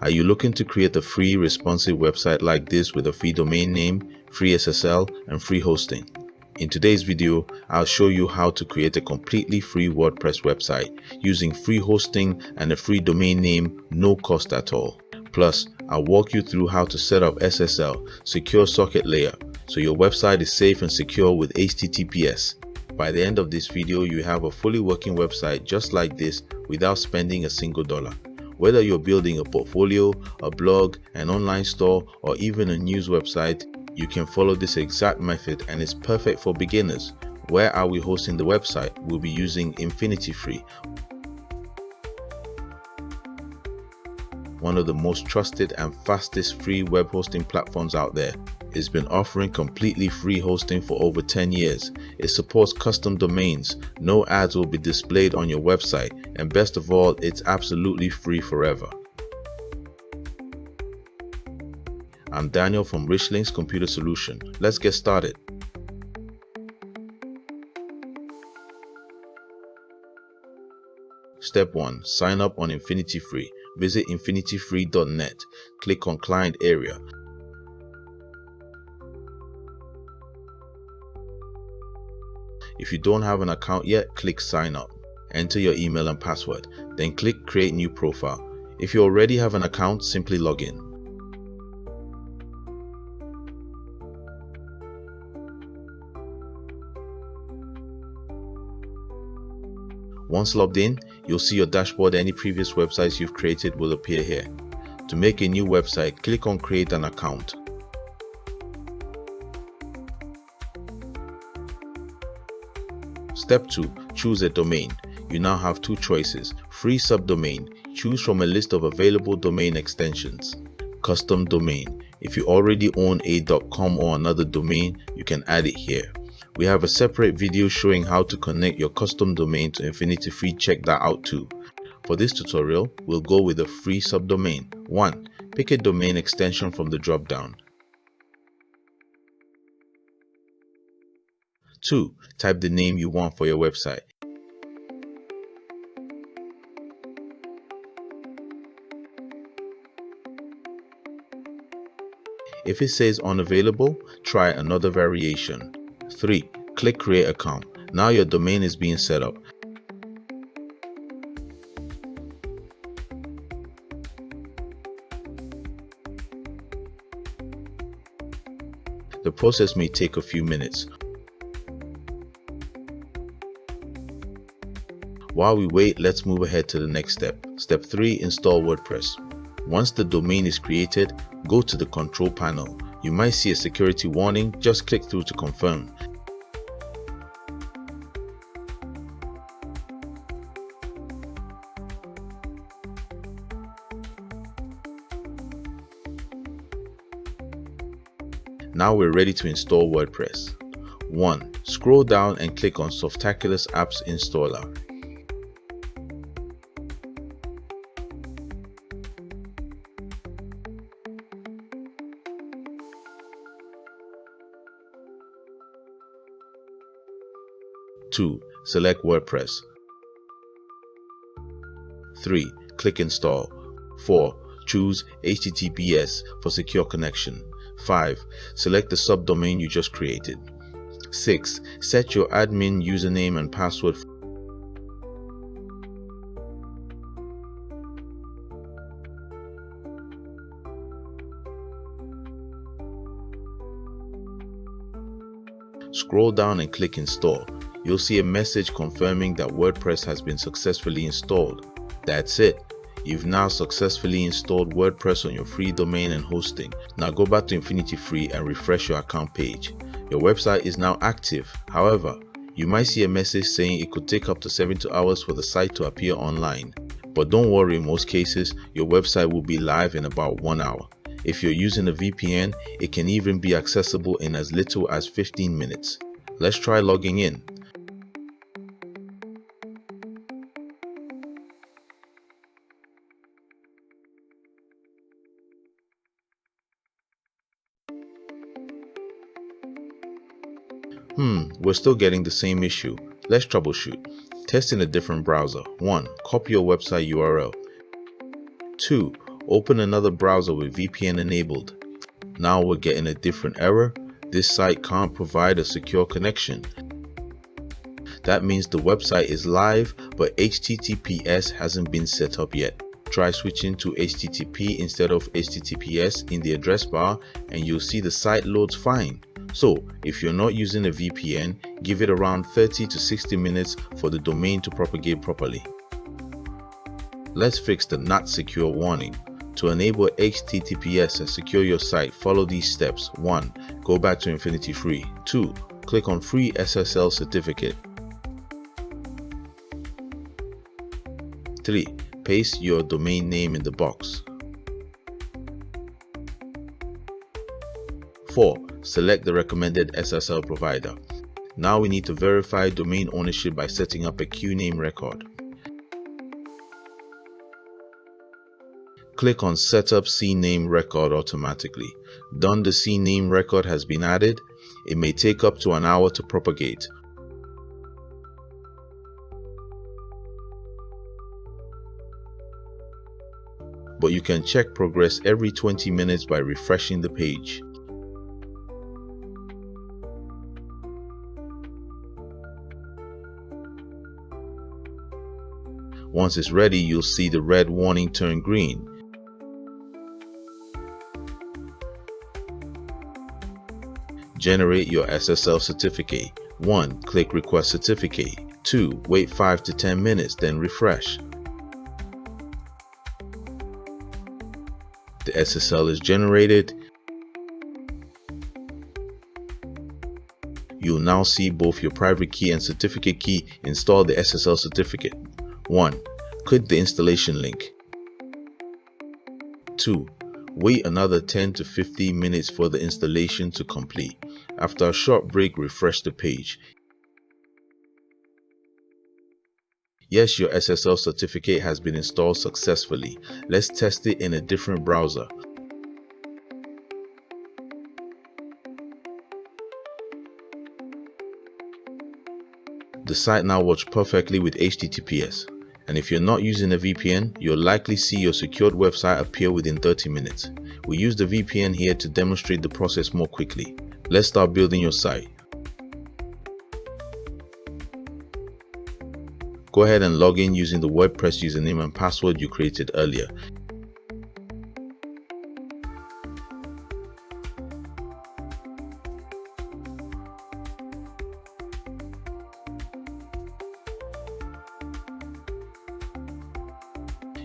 Are you looking to create a free responsive website like this with a free domain name, free SSL, and free hosting? In today's video, I'll show you how to create a completely free WordPress website using free hosting and a free domain name, no cost at all. Plus, I'll walk you through how to set up SSL, secure socket layer, so your website is safe and secure with HTTPS. By the end of this video, you have a fully working website just like this without spending a single dollar. Whether you're building a portfolio, a blog, an online store, or even a news website, you can follow this exact method and it's perfect for beginners. Where are we hosting the website? We'll be using InfinityFree, one of the most trusted and fastest free web hosting platforms out there. It's been offering completely free hosting for over 10 years. It supports custom domains, no ads will be displayed on your website, and best of all, it's absolutely free forever. I'm Daniel from Richlinks Computer Solution. Let's get started. Step 1. Sign up on InfinityFree. Visit infinityfree.net. Click on Client Area. If you don't have an account yet, click Sign Up. Enter your email and password. Then click Create New Profile. If you already have an account, simply log in. Once logged in, you'll see your dashboard. Any previous websites you've created will appear here. To make a new website, click on Create an Account. Step 2. Choose a domain. You now have two choices. Free subdomain. Choose from a list of available domain extensions. Custom domain. If you already own a .com or another domain, you can add it here. We have a separate video showing how to connect your custom domain to InfinityFree. Check that out too. For this tutorial, we'll go with a free subdomain. 1. Pick a domain extension from the drop-down. 2. Type the name you want for your website. If it says unavailable, try another variation. 3. Click Create Account. Now your domain is being set up. The process may take a few minutes. While we wait, let's move ahead to the next step. Step 3. Install WordPress. Once the domain is created, go to the control panel. You might see a security warning. Just click through to confirm. Now we're ready to install WordPress. 1. Scroll down and click on Softaculous Apps Installer. Two. Select WordPress. 3. Click Install. 4. Choose HTTPS for secure connection. 5. Select the subdomain you just created. 6. Set your admin username and password. Scroll down and click Install. You'll see a message confirming that WordPress has been successfully installed. That's it. You've now successfully installed WordPress on your free domain and hosting. Now go back to InfinityFree and refresh your account page. Your website is now active. However, you might see a message saying it could take up to 72 hours for the site to appear online. But don't worry, in most cases, your website will be live in about 1 hour. If you're using a VPN, it can even be accessible in as little as 15 minutes. Let's try logging in. We're still getting the same issue. Let's troubleshoot. Test in a different browser. 1. Copy your website URL. 2. Open another browser with VPN enabled. Now we're getting a different error. This site can't provide a secure connection. That means the website is live, but HTTPS hasn't been set up yet. Try switching to HTTP instead of HTTPS in the address bar and you'll see the site loads fine. So if you're not using a VPN, give it around 30 to 60 minutes for the domain to propagate properly. Let's fix the not secure warning. To enable HTTPS and secure your site, follow these steps. 1. Go back to InfinityFree. 2. Click on Free SSL certificate. 3. Paste your domain name in the box. 4. Select the recommended SSL provider. Now we need to verify domain ownership by setting up a QName record. Click on Setup CNAME record automatically. Done, the CNAME record has been added. It may take up to an hour to propagate. But you can check progress every 20 minutes by refreshing the page. Once it's ready, you'll see the red warning turn green. Generate your SSL certificate. 1. Click Request Certificate. 2. Wait 5 to 10 minutes, then refresh. The SSL is generated. You'll now see both your private key and certificate key. Install the SSL certificate. 1. Click the installation link. 2. Wait another 10 to 15 minutes for the installation to complete. After a short break, refresh the page. Yes, your SSL certificate has been installed successfully. Let's test it in a different browser. The site now works perfectly with HTTPS. And if you're not using a VPN, you'll likely see your secured website appear within 30 minutes. We use the VPN here to demonstrate the process more quickly. Let's start building your site. Go ahead and log in using the WordPress username and password you created earlier.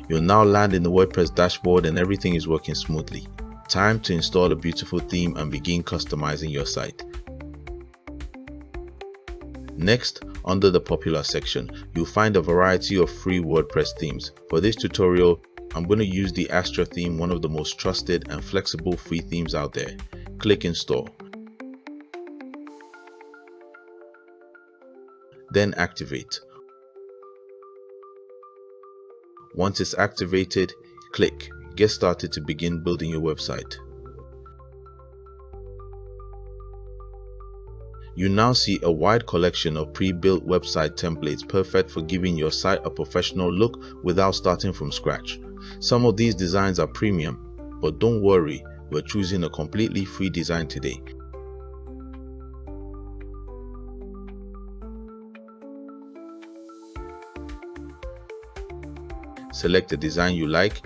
You'll now land in the WordPress dashboard and everything is working smoothly. Time to install a beautiful theme and begin customizing your site. Next, under the popular section, you'll find a variety of free WordPress themes. For this tutorial, I'm going to use the Astra theme, one of the most trusted and flexible free themes out there. Click Install. Then activate. Once it's activated, click Get Started to begin building your website. You now see a wide collection of pre-built website templates perfect for giving your site a professional look without starting from scratch. Some of these designs are premium, but don't worry, we're choosing a completely free design today. Select the design you like,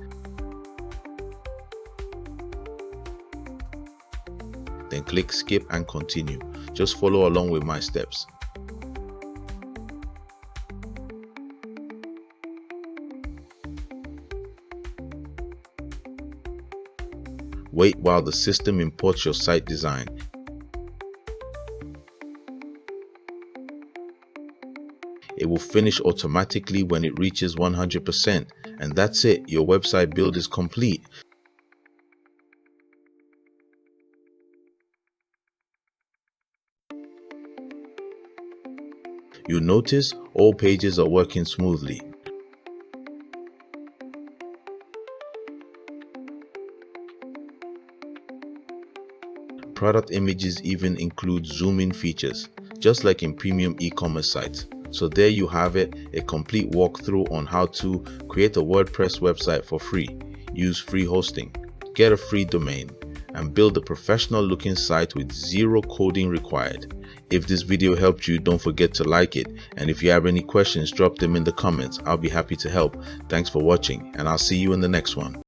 then click Skip and Continue. Just follow along with my steps. Wait while the system imports your site design. It will finish automatically when it reaches 100%, and that's it, your website build is complete. You'll notice all pages are working smoothly. Product images even include zoom-in features, just like in premium e-commerce sites. So there you have it, a complete walkthrough on how to create a WordPress website for free. use free hosting, get a free domain, and build a professional looking site with zero coding required. If this video helped you, don't forget to like it, and if you have any questions, drop them in the comments. I'll be happy to help. Thanks for watching, and I'll see you in the next one.